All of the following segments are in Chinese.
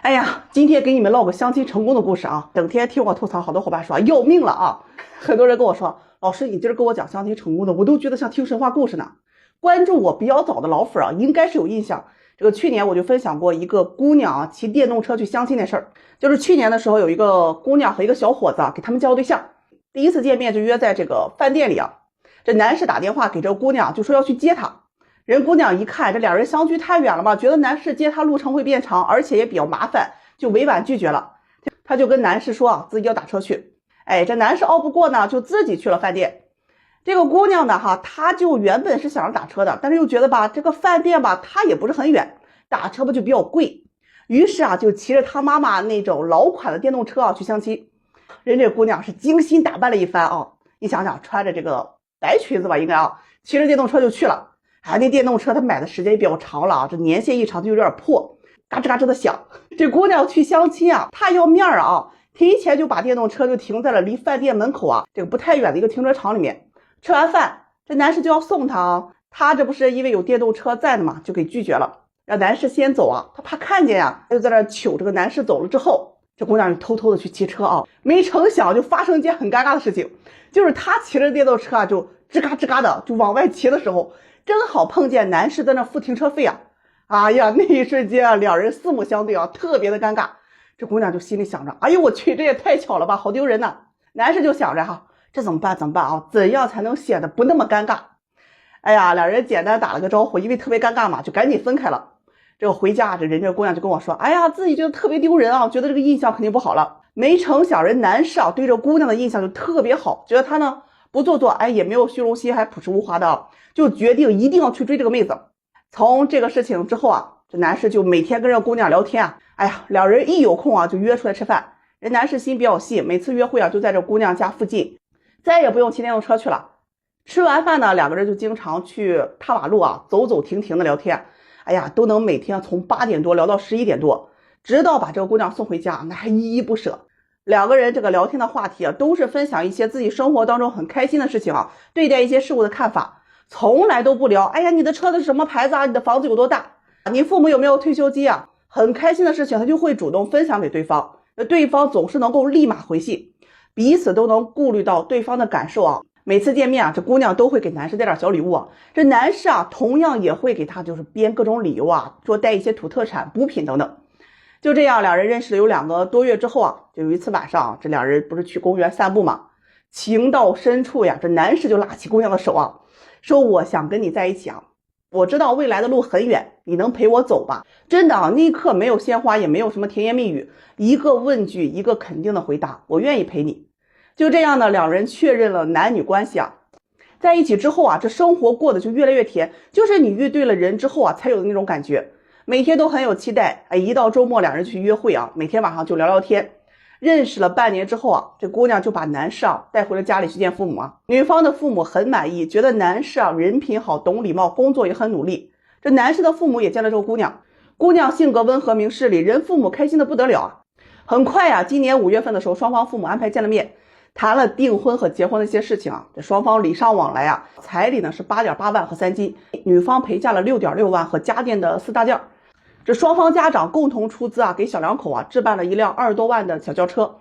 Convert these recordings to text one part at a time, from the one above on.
哎呀，今天给你们唠个相亲成功的故事啊！整天听我吐槽，好多伙伴说要命了啊！很多人跟我说，老师，你今儿跟我讲相亲成功的，我都觉得像听神话故事呢。关注我比较早的老粉啊，应该是有印象。这个去年我就分享过一个姑娘啊骑电动车去相亲的事儿。就是去年的时候，有一个姑娘和一个小伙子啊给他们交对象，第一次见面就约在这个饭店里啊。这男士打电话给这个姑娘，就说要去接她。人姑娘一看这两人相距太远了吧，觉得男士接她路程会变长，而且也比较麻烦，就委婉拒绝了。她就跟男士说啊，自己要打车去。这男士拗不过呢，就自己去了饭店。这个姑娘呢她就原本是想着打车的，但是又觉得吧这个饭店吧她也不是很远，打车吧就比较贵，于是啊就骑着她妈妈那种老款的电动车啊去相亲。人这姑娘是精心打扮了一番啊，你想想穿着这个白裙子吧应该啊，骑着电动车就去了。那电动车她买的时间也比较长了啊，这年限一长就有点破，嘎吱嘎吱的响。这姑娘去相亲啊，她要面啊，提前就把电动车就停在了离饭店门口啊这个不太远的一个停车场里面。吃完饭，这男士就要送她啊，她这不是因为有电动车在的嘛，就给拒绝了，让男士先走啊。她怕看见呀，就在那求这个男士走了之后，这姑娘就偷偷的去骑车啊。没成想就发生一件很尴尬的事情，就是她骑着电动车啊，就吱嘎吱嘎的就往外骑的时候，正好碰见男士在那付停车费啊。哎呀，那一瞬间啊，两人四目相对啊，特别的尴尬。这姑娘就心里想着，哎呦我去，这也太巧了吧，好丢人呐。男士就想着这怎么办啊，怎样才能显得不那么尴尬。哎呀，两人简单打了个招呼，因为特别尴尬嘛，就赶紧分开了。这个回家，这姑娘就跟我说，哎呀，自己觉得特别丢人啊，觉得这个印象肯定不好了。没成想人男士啊对这姑娘的印象就特别好，觉得她呢不做作，也没有虚荣心，还朴实无华的，就决定一定要去追这个妹子。从这个事情之后啊，这男士就每天跟这姑娘聊天啊，两人一有空啊就约出来吃饭。人男士心比较细，每次约会啊就在这姑娘家附近，再也不用骑电动车去了。吃完饭呢，两个人就经常去踏马路啊，走走停停的聊天。都能每天从8点多聊到11点多，直到把这个姑娘送回家，那还依依不舍。两个人这个聊天的话题啊，都是分享一些自己生活当中很开心的事情啊，对待一些事物的看法，从来都不聊你的车子是什么牌子啊，你的房子有多大，你父母有没有退休金啊。很开心的事情他就会主动分享给对方，对方总是能够立马回信，彼此都能顾虑到对方的感受啊。每次见面啊，这姑娘都会给男士带点小礼物啊，这男士啊同样也会给她就是编各种理由啊，说带一些土特产补品等等。就这样两人认识了有2个多月之后啊，就有一次晚上这两人不是去公园散步嘛，情到深处呀，这男士就拉起姑娘的手啊，说我想跟你在一起啊，我知道未来的路很远，你能陪我走吧。真的啊，那一刻没有鲜花，也没有什么甜言蜜语，一个问句一个肯定的回答，我愿意陪你。就这样呢，两人确认了男女关系啊，在一起之后啊，这生活过得就越来越甜，就是你遇对了人之后啊才有的那种感觉，每天都很有期待。一到周末两人去约会啊，每天晚上就聊聊天。认识了半年之后啊，这姑娘就把男士啊带回了家里去见父母啊。女方的父母很满意，觉得男士啊人品好，懂礼貌，工作也很努力。这男士的父母也见了这个姑娘，姑娘性格温和明事理，人父母开心的不得了啊。很快啊，今年5月份的时候，双方父母安排见了面，谈了订婚和结婚的一些事情啊。这双方礼尚往来啊，彩礼呢是8.8万和3金，女方陪嫁了6.6万和家电的4大件。这双方家长共同出资啊，给小两口啊置办了一辆20多万的小轿车。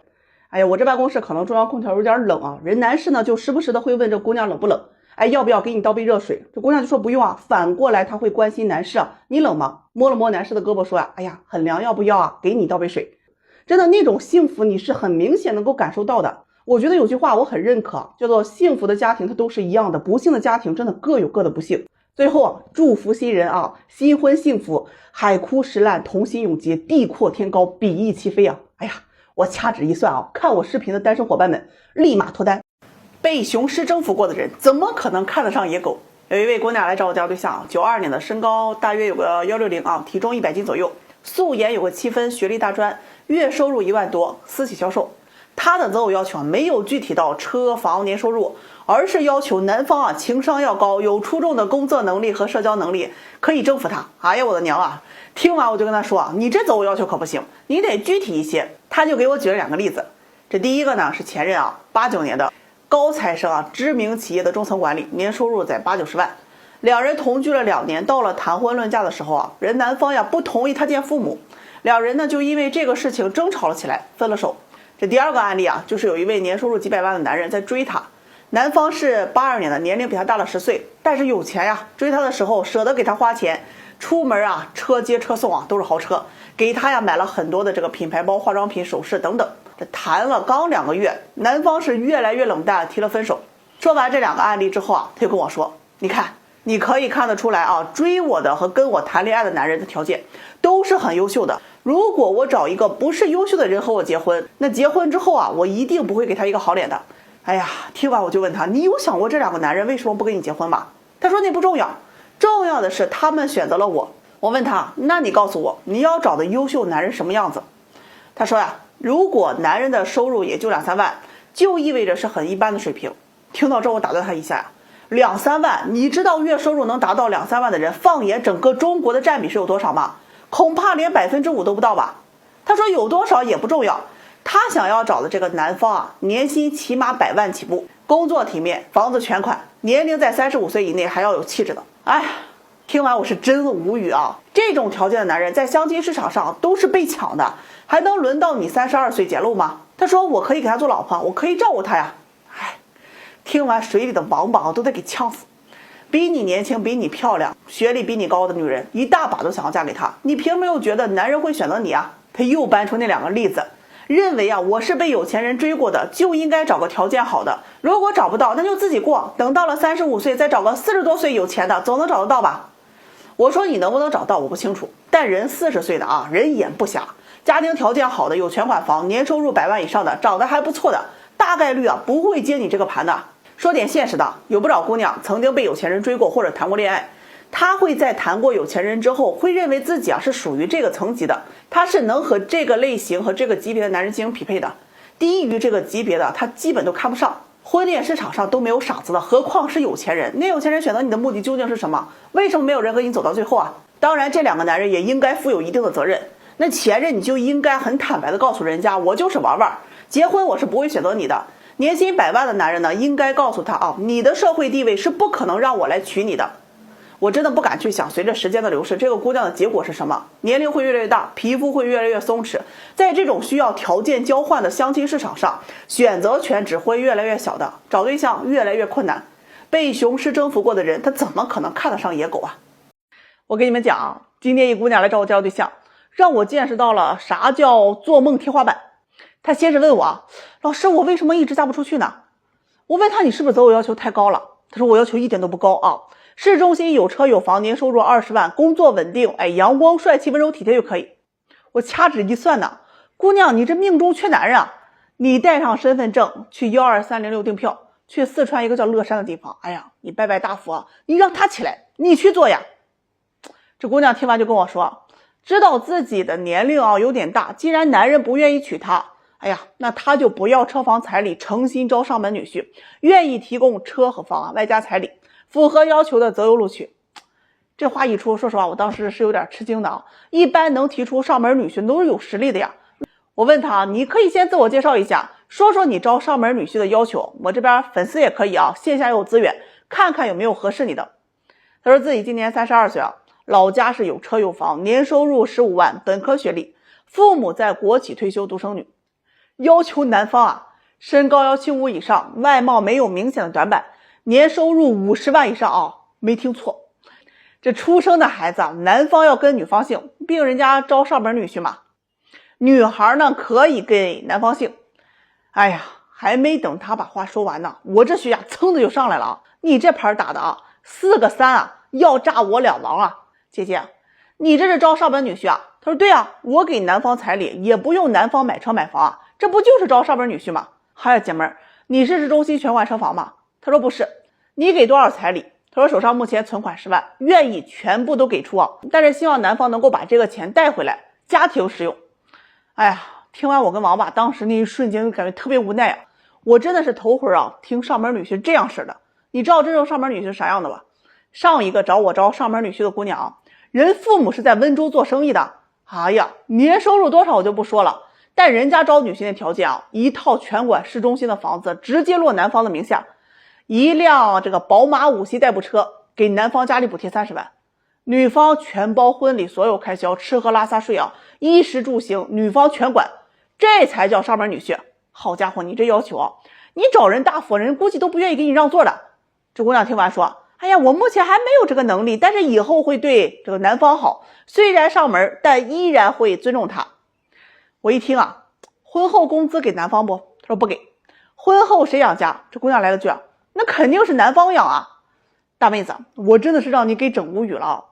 我这办公室可能中央空调有点冷啊，人男士呢就时不时的会问这姑娘冷不冷，要不要给你倒杯热水。这姑娘就说不用啊，反过来他会关心男士啊，你冷吗？摸了摸男士的胳膊说很凉，要不要啊，给你倒杯水。真的那种幸福你是很明显能够感受到的。我觉得有句话我很认可，叫做幸福的家庭它都是一样的，不幸的家庭真的各有各的不幸。最后祝福新人啊，新婚幸福，海枯石烂，同心永结，地阔天高，比翼齐飞啊。我掐指一算啊，看我视频的单身伙伴们立马脱单。被雄狮征服过的人怎么可能看得上野狗。有一位姑娘来找我交对象，92年的，身高大约有个160啊，体重100斤左右，素颜有个7分，学历大专，月收入1万多，私企销售。他的择偶要求没有具体到车房年收入，而是要求男方啊情商要高，有出众的工作能力和社交能力，可以征服他。我的娘啊！听完我就跟他说你这择偶要求可不行，你得具体一些。他就给我举了2个例子。这第一个呢是前任啊，89年的高材生啊，知名企业的中层管理，年收入在80-90万。两人同居了2年，到了谈婚论嫁的时候啊，人男方呀不同意他见父母，两人呢就因为这个事情争吵了起来，分了手。这第二个案例啊，就是有一位年收入几百万的男人在追她，男方是82年的，年龄比她大了10岁，但是有钱呀，追她的时候舍得给她花钱，出门啊车接车送啊都是豪车，给她呀买了很多的这个品牌包、化妆品、首饰等等。这谈了刚2个月，男方是越来越冷淡，提了分手。说完这2个案例之后啊，他就跟我说，你看，你可以看得出来啊，追我的和跟我谈恋爱的男人的条件都是很优秀的。如果我找一个不是优秀的人和我结婚，那结婚之后啊，我一定不会给他一个好脸的。哎呀，听完我就问他，你有想过这2个男人为什么不跟你结婚吗？他说那不重要，重要的是他们选择了我。我问他，那你告诉我，你要找的优秀男人什么样子？他说呀，如果男人的收入也就2-3万，就意味着是很一般的水平。听到这我打断他一下，2-3万，你知道月收入能达到2-3万的人，放眼整个中国的占比是有多少吗？恐怕连5%都不到吧。他说有多少也不重要，他想要找的这个男方啊，年薪起码100万起步，工作体面，房子全款，年龄在35岁以内，还要有气质的。哎，听完我是真无语啊！这种条件的男人在相亲市场上都是被抢的，还能轮到你32岁捡漏吗？他说我可以给他做老婆，我可以照顾他呀。哎，听完水里的王八都得给呛死。比你年轻、比你漂亮、学历比你高的女人一大把都想要嫁给他，你凭什么又觉得男人会选择你啊？他又搬出那2个例子，认为啊，我是被有钱人追过的，就应该找个条件好的，如果找不到那就自己过，等到了35岁再找个40多岁有钱的，总能找得到吧。我说你能不能找到我不清楚，但人40岁的啊，人眼不瞎，家庭条件好的，有全款房，年收入100万以上的，长得还不错的，大概率啊不会接你这个盘的。说点现实的，有不少姑娘曾经被有钱人追过或者谈过恋爱，她会在谈过有钱人之后，会认为自己啊是属于这个层级的，她是能和这个类型和这个级别的男人进行匹配的，低于这个级别的她基本都看不上。婚恋市场上都没有傻子的，何况是有钱人。那有钱人选择你的目的究竟是什么？为什么没有人和你走到最后啊？当然这2个男人也应该负有一定的责任，那前任你就应该很坦白的告诉人家，我就是玩玩，结婚我是不会选择你的。年薪100万的男人呢，应该告诉他啊，你的社会地位是不可能让我来娶你的。我真的不敢去想，随着时间的流逝，这个姑娘的结果是什么？年龄会越来越大，皮肤会越来越松弛，在这种需要条件交换的相亲市场上，选择权只会越来越小的，找对象越来越困难。被雄狮征服过的人，他怎么可能看得上野狗啊？我跟你们讲，今天一姑娘来找我介绍对象，让我见识到了啥叫做梦天花板。他先是问我，老师，我为什么一直嫁不出去呢？我问他，你是不是择偶要求太高了？他说我要求一点都不高啊，市中心有车有房，年收入20万，工作稳定，哎，阳光帅气温柔体贴就可以。我掐指一算呢，姑娘你这命中缺男人啊，你带上身份证去12306订票，去四川一个叫乐山的地方，哎呀，你拜拜大佛啊，你让他起来，你去做呀。这姑娘听完就跟我说，知道自己的年龄啊有点大，既然男人不愿意娶她，哎呀，那他就不要车房彩礼，诚心招上门女婿，愿意提供车和房啊，外加彩礼，符合要求的择优录取。这话一出，说实话，我当时是有点吃惊的啊。一般能提出上门女婿都是有实力的呀。我问他，你可以先自我介绍一下，说说你招上门女婿的要求，我这边粉丝也可以啊，线下有资源，看看有没有合适你的。他说自己今年32岁啊，老家是有车有房，年收入15万，本科学历，父母在国企退休，独生女。要求男方啊，身高175以上，外貌没有明显的短板，年收入50万以上啊，没听错。这出生的孩子啊，男方要跟女方姓，毕竟人家招上门女婿嘛。女孩呢可以给男方姓。哎呀，还没等他把话说完呢，我这血压蹭的就上来了啊！你这牌打的啊，4个3啊，要炸我2王啊！姐姐，你这是招上门女婿啊？他说对啊，我给男方彩礼，也不用男方买车买房啊，这不就是招上门女婿吗？嗨呀，姐妹儿，你是市中心全款车房吗？他说不是。你给多少彩礼？他说手上目前存款10万，愿意全部都给出啊，但是希望男方能够把这个钱带回来，家庭使用。哎呀，听完我跟王八当时那一瞬间就感觉特别无奈啊！我真的是头回啊听上门女婿这样式的。你知道这种上门女婿是啥样的吧？上一个找我招上门女婿的姑娘啊，人父母是在温州做生意的，哎呀，年收入多少我就不说了，但人家招女婿的条件啊，一套全馆市中心的房子直接落男方的名下，一辆这个宝马5系代步车给男方家里补贴30万。女方全包婚礼所有开销，吃喝拉撒睡啊，衣食住行女方全管，这才叫上门女婿。好家伙，你这要求啊，你找人大富人估计都不愿意给你让座的。这姑娘听完说，哎呀，我目前还没有这个能力，但是以后会对这个男方好，虽然上门，但依然会尊重他。我一听啊，婚后工资给男方不？他说不给。婚后谁养家？这姑娘来了句啊，那肯定是男方养啊。大妹子，我真的是让你给整无语了啊！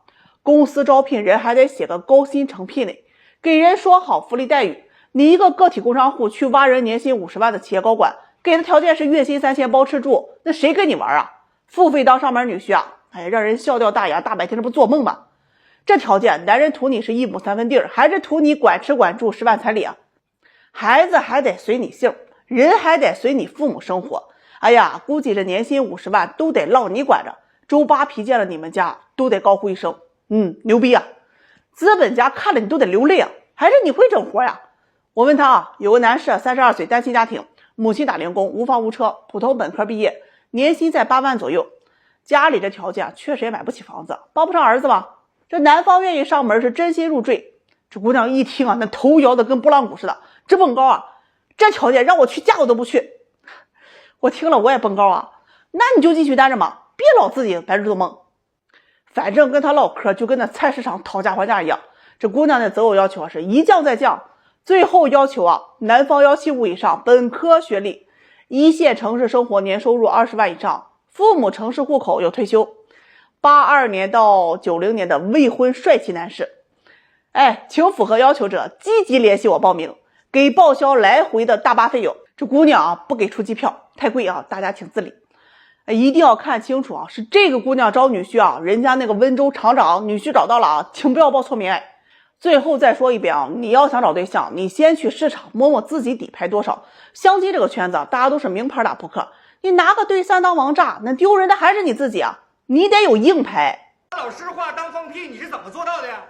公司招聘人还得写个高薪诚聘呢，给人说好福利待遇。你一个个体工商户去挖人年薪50万的企业高管，给的条件是月薪3000包吃住，那谁跟你玩啊？付费当上门女婿啊，哎，让人笑掉大牙，大白天这不做梦吗？这条件男人图你是1亩3分地儿，还是图你管吃管住10万彩礼啊？孩子还得随你姓，人还得随你父母生活。哎呀，估计这年薪50万都得落你管着，周扒皮见了你们家都得高呼一声牛逼啊！资本家看了你都得流泪啊！还是你会整活呀？我问他啊，有个男士32岁，单亲家庭，母亲打零工，无房无车，普通本科毕业，年薪在8万左右，家里这条件确实也买不起房子，抱不上儿子吧？这男方愿意上门是真心入赘。这姑娘一听啊，那头摇得跟拨浪鼓似的，直蹦高啊！这条件让我去嫁我都不去。我听了我也蹦高啊，那你就继续单着嘛，别老自己白日做梦。反正跟他唠嗑就跟那菜市场讨价还价一样。这姑娘的择偶要求是一降再降，最后要求啊，男方175以上，本科学历，1线城市生活，年收入20万以上，父母城市户口，有退休，82年到90年的未婚帅气男士。哎，请符合要求者积极联系我报名，给报销来回的大巴费用。这姑娘啊，不给出机票，太贵啊，大家请自理。一定要看清楚啊，是这个姑娘招女婿啊，人家那个温州厂长女婿找到了啊，请不要报错名。最后再说一遍啊，你要想找对象，你先去市场摸摸自己底牌多少。相亲这个圈子大家都是名牌打扑克，你拿个对3当王炸，那丢人的还是你自己啊，你得有硬牌。老实话当放屁，你是怎么做到的呀？